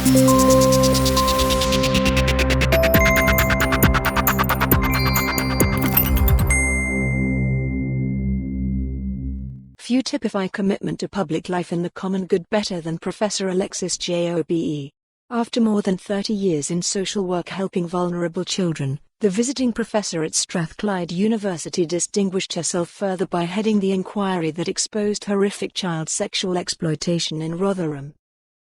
Few typify commitment to public life and the common good better than Professor Alexis Jay OBE. After more than 30 years in social work helping vulnerable children, the visiting professor at Strathclyde University distinguished herself further by heading the inquiry that exposed horrific child sexual exploitation in Rotherham.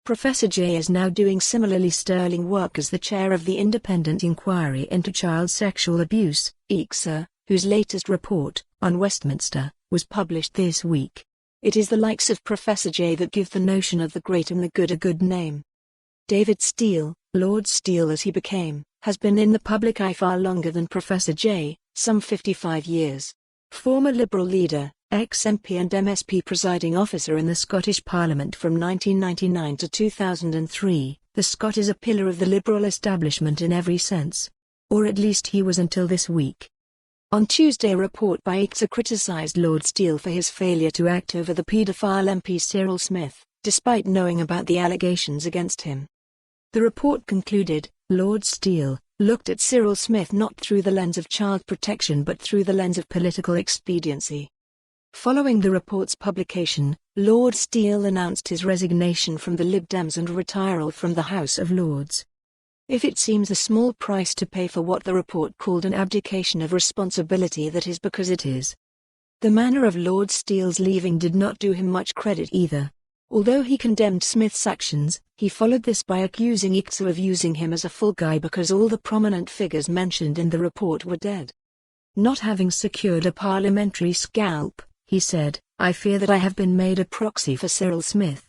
Professor Jay is now doing similarly sterling work as the chair of the Independent Inquiry into Child Sexual Abuse, IICSA, whose latest report, on Westminster, was published this week. It is the likes of Professor Jay that give the notion of the great and the good a good name. David Steele, Lord Steele as he became, has been in the public eye far longer than Professor Jay, some 55 years. Former Liberal leader, ex-MP and MSP presiding officer in the Scottish Parliament from 1999 to 2003, the Scot is a pillar of the Liberal establishment in every sense. Or at least he was until this week. On Tuesday, a report by IICSA criticised Lord Steele for his failure to act over the paedophile MP Cyril Smith, despite knowing about the allegations against him. The report concluded, Lord Steele looked at Cyril Smith not through the lens of child protection but through the lens of political expediency. Following the report's publication, Lord Steele announced his resignation from the Lib Dems and retirement from the House of Lords. If it seems a small price to pay for what the report called an abdication of responsibility, that is because it is. The manner of Lord Steele's leaving did not do him much credit either. Although he condemned Smith's actions, he followed this by accusing IICSA of using him as a fall guy because all the prominent figures mentioned in the report were dead. Not having secured a parliamentary scalp, he said, I fear that I have been made a proxy for Cyril Smith.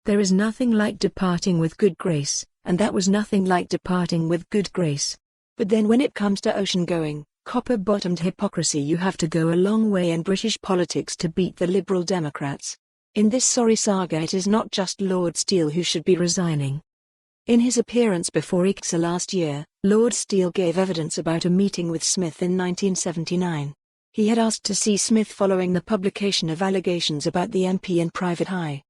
There is nothing like departing with good grace, and that was nothing like departing with good grace. But then when it comes to ocean-going, copper-bottomed hypocrisy, you have to go a long way in British politics to beat the Liberal Democrats. In this sorry saga it is not just Lord Steele who should be resigning. In his appearance before IICSA last year, Lord Steele gave evidence about a meeting with Smith in 1979. He had asked to see Smith following the publication of allegations about the MP in private eye.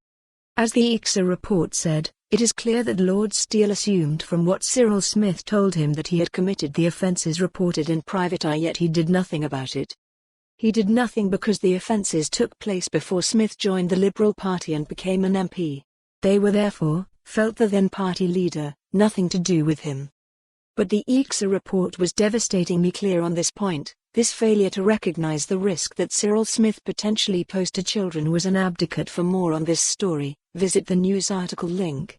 As the IICSA report said, it is clear that Lord Steele assumed from what Cyril Smith told him that he had committed the offences reported in private eye, yet he did nothing about it. He did nothing because the offences took place before Smith joined the Liberal Party and became an MP. They were therefore, felt the then party leader, nothing to do with him. But the IICSA report was devastatingly clear on this point. This failure to recognise the risk that Cyril Smith potentially posed to children was an abdicate. For more on this story, visit the news article link.